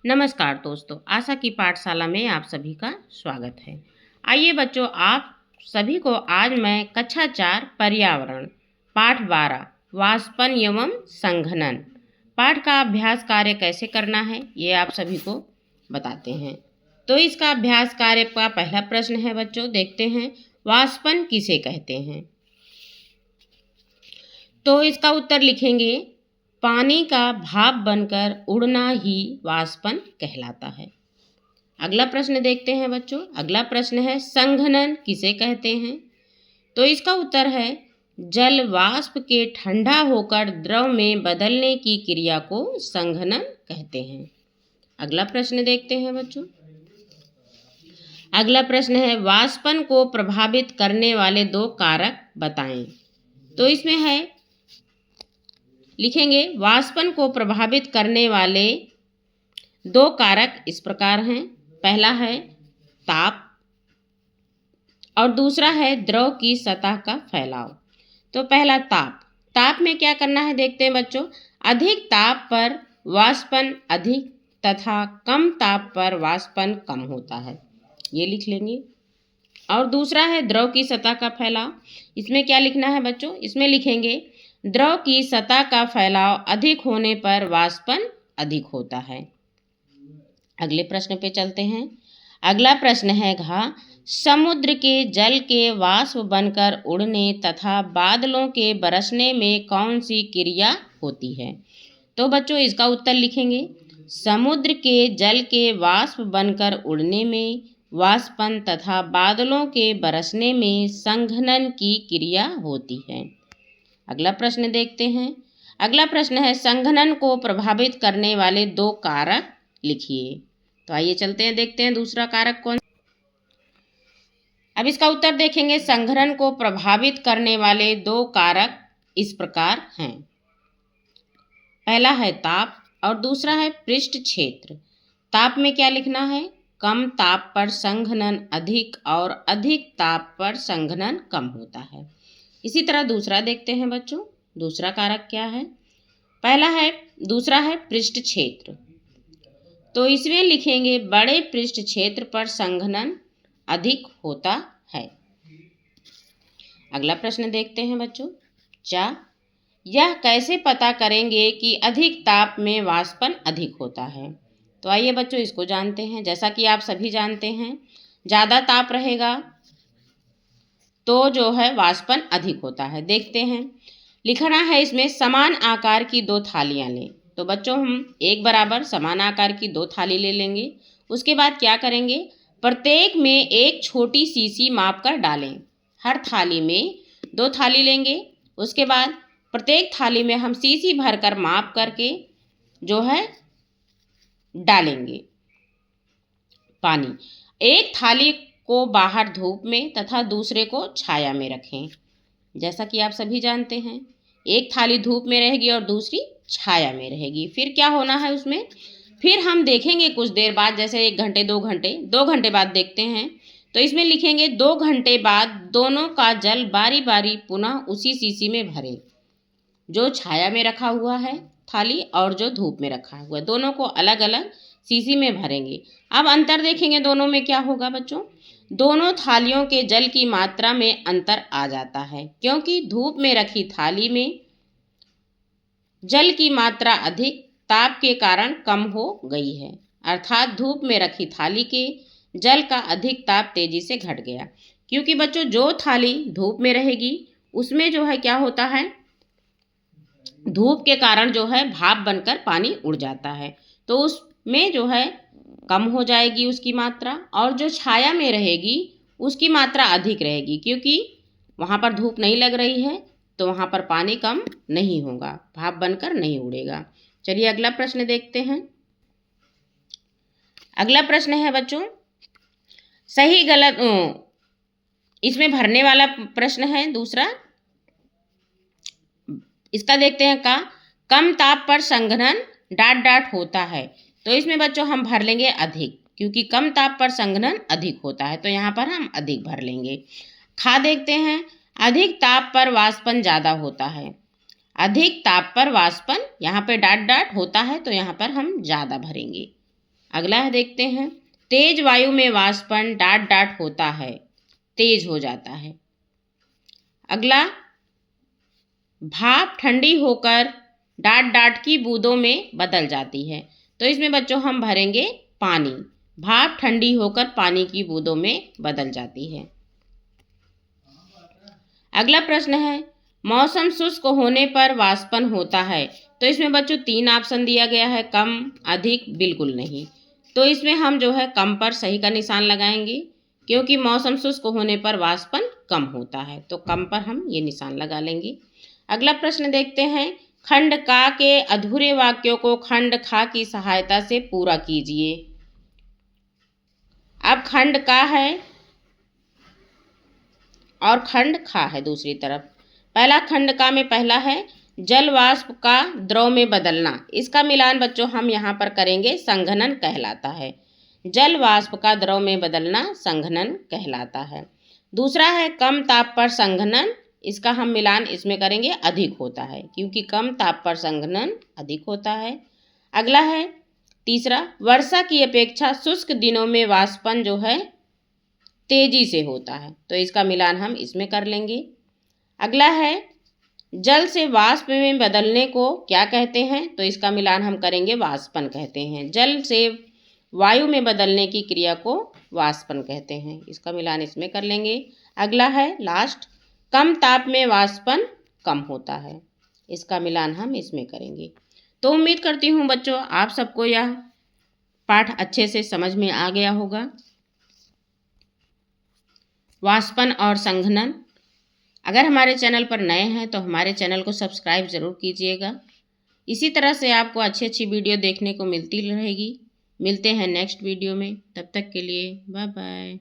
नमस्कार दोस्तों, आशा की पाठशाला में आप सभी का स्वागत है। आइए बच्चों, आप सभी को आज मैं कक्षा 4 पर्यावरण पाठ 12 वाष्पन एवं संघनन पाठ का अभ्यास कार्य कैसे करना है ये आप सभी को बताते हैं। तो इसका अभ्यास कार्य का पहला प्रश्न है बच्चों, देखते हैं वाष्पन किसे कहते हैं। तो इसका उत्तर लिखेंगे, पानी का भाप बनकर उड़ना ही वाष्पन कहलाता है। अगला प्रश्न देखते हैं बच्चों, अगला प्रश्न है संघनन किसे कहते हैं। तो इसका उत्तर है जल वाष्प के ठंडा होकर द्रव में बदलने की क्रिया को संघनन कहते हैं। अगला प्रश्न देखते हैं बच्चों, अगला प्रश्न है वाष्पन को प्रभावित करने वाले 2 कारक बताएं। तो इसमें है लिखेंगे वाष्पन को प्रभावित करने वाले 2 कारक इस प्रकार हैं। पहला है ताप और दूसरा है द्रव की सतह का फैलाव। तो पहला ताप, ताप में क्या करना है देखते हैं बच्चों। अधिक ताप पर वाष्पन अधिक तथा कम ताप पर वाष्पन कम होता है, ये लिख लेंगे। और दूसरा है द्रव की सतह का फैलाव। इसमें क्या लिखना है बच्चों, इसमें लिखेंगे द्रव की सतह का फैलाव अधिक होने पर वाष्पन अधिक होता है। अगले प्रश्न पे चलते हैं। अगला प्रश्न है समुद्र के जल के वाष्प बनकर उड़ने तथा बादलों के बरसने में कौन सी क्रिया होती है। तो बच्चों इसका उत्तर लिखेंगे समुद्र के जल के वाष्प बनकर उड़ने में वाष्पन तथा बादलों के बरसने में संघनन की क्रिया होती है। अगला प्रश्न देखते हैं। अगला प्रश्न है संघनन को प्रभावित करने वाले 2 कारक लिखिए। तो आइए चलते हैं, देखते हैं दूसरा कारक कौन। अब इसका उत्तर देखेंगे, संघनन को प्रभावित करने वाले 2 कारक इस प्रकार हैं। पहला है ताप और दूसरा है पृष्ठ क्षेत्र। ताप में क्या लिखना है, कम ताप पर संघनन अधिक और अधिक ताप पर संघनन कम होता है। इसी तरह दूसरा देखते हैं बच्चों, दूसरा कारक क्या है। दूसरा है पृष्ठ क्षेत्र। तो इसमें लिखेंगे बड़े पृष्ठ क्षेत्र पर संघनन अधिक होता है। अगला प्रश्न देखते हैं बच्चों, यह कैसे पता करेंगे कि अधिक ताप में वाष्पन अधिक होता है। तो आइए बच्चों इसको जानते हैं। जैसा कि आप सभी जानते हैं, ज़्यादा ताप रहेगा तो जो है वाष्पन अधिक होता है। देखते हैं, लिखना है इसमें समान आकार की 2 थालियां लें। तो बच्चों हम एक बराबर समान आकार की 2 थाली ले लेंगे। उसके बाद क्या करेंगे, प्रत्येक में एक छोटी शीशी माप कर डालें। हर थाली में 2 थाली लेंगे। उसके बाद प्रत्येक थाली में हम शीशी भरकर माप करके जो है डालेंगे पानी। एक थाली को बाहर धूप में तथा दूसरे को छाया में रखें। जैसा कि आप सभी जानते हैं, एक थाली धूप में रहेगी और दूसरी छाया में रहेगी। फिर क्या होना है उसमें, फिर हम देखेंगे कुछ देर बाद, जैसे 1 घंटे 2 घंटे बाद देखते हैं। तो इसमें लिखेंगे 2 घंटे बाद दोनों का जल बारी बारी पुनः उसी शीशी में भरें। जो छाया में रखा हुआ है थाली और जो धूप में रखा हुआ है, दोनों को अलग अलग शीशी में भरेंगे। अब अंतर देखेंगे दोनों में क्या होगा बच्चों, दोनों थालियों के जल की मात्रा में अंतर आ जाता है, क्योंकि धूप में रखी थाली में जल की मात्रा अधिक ताप के कारण कम हो गई है, अर्थात धूप में रखी थाली के जल का अधिक ताप तेजी से घट गया। क्योंकि बच्चों जो थाली धूप में रहेगी उसमें जो है क्या होता है, धूप के कारण जो है भाप बनकर पानी उड़ जाता है, तो उसमें जो है कम हो जाएगी उसकी मात्रा। और जो छाया में रहेगी उसकी मात्रा अधिक रहेगी, क्योंकि वहाँ पर धूप नहीं लग रही है तो वहाँ पर पानी कम नहीं होगा, भाप बनकर नहीं उड़ेगा। चलिए अगला प्रश्न देखते हैं। अगला प्रश्न है बच्चों सही गलत, इसमें भरने वाला प्रश्न है दूसरा। इसका देखते हैं कम ताप पर संघनन ... होता है। तो इसमें बच्चों हम भर लेंगे अधिक, क्योंकि कम ताप पर संघनन अधिक होता है, तो यहाँ पर हम अधिक भर लेंगे। देखते हैं अधिक ताप पर वाष्पन ज़्यादा होता है। अधिक ताप पर वाष्पन यहाँ पे ... होता है, तो यहाँ पर हम ज़्यादा भरेंगे। अगला है देखते हैं, तेज वायु में वाष्पन डाट डाट होता है, तेज हो जाता है। अगला, भाप ठंडी होकर डाट डाट की बूंदों में बदल जाती है। तो इसमें बच्चों हम भरेंगे पानी। भाप ठंडी होकर पानी की बूंदों में बदल जाती है। अगला प्रश्न है, मौसम शुष्क होने पर वाष्पन होता है। तो इसमें बच्चों 3 ऑप्शन दिया गया है, कम, अधिक, बिल्कुल नहीं। तो इसमें हम जो है कम पर सही का निशान लगाएंगे, क्योंकि मौसम शुष्क होने पर वाष्पन कम होता है। तो कम पर हम ये निशान लगा लेंगे। अगला प्रश्न देखते हैं, खंड का के अधूरे वाक्यों को खंड खा की सहायता से पूरा कीजिए। अब खंड का है और खंड खा है दूसरी तरफ। पहला खंड का में पहला है जल वाष्प का द्रव में बदलना। इसका मिलान बच्चों हम यहाँ पर करेंगे संघनन कहलाता है। जल वाष्प का द्रव में बदलना संघनन कहलाता है। दूसरा है कम ताप पर संघनन। इसका हम मिलान इसमें करेंगे अधिक होता है, क्योंकि कम ताप पर संघनन अधिक होता है। अगला है तीसरा, वर्षा की अपेक्षा शुष्क दिनों में वाष्पन जो है तेजी से होता है। तो इसका मिलान हम इसमें कर लेंगे। अगला है जल से वाष्प में बदलने को क्या कहते हैं। तो इसका मिलान हम करेंगे वाष्पन कहते हैं। जल से वायु में बदलने की क्रिया को वाष्पन कहते हैं। इसका मिलान इसमें कर लेंगे। अगला है लास्ट, कम ताप में वाष्पन कम होता है। इसका मिलान हम इसमें करेंगे। तो उम्मीद करती हूँ बच्चों आप सबको यह पाठ अच्छे से समझ में आ गया होगा। वाष्पन और संघनन। अगर हमारे चैनल पर नए हैं तो हमारे चैनल को सब्सक्राइब ज़रूर कीजिएगा। इसी तरह से आपको अच्छी अच्छी वीडियो देखने को मिलती रहेगी। मिलते हैं नेक्स्ट वीडियो में, तब तक के लिए बाय बाय।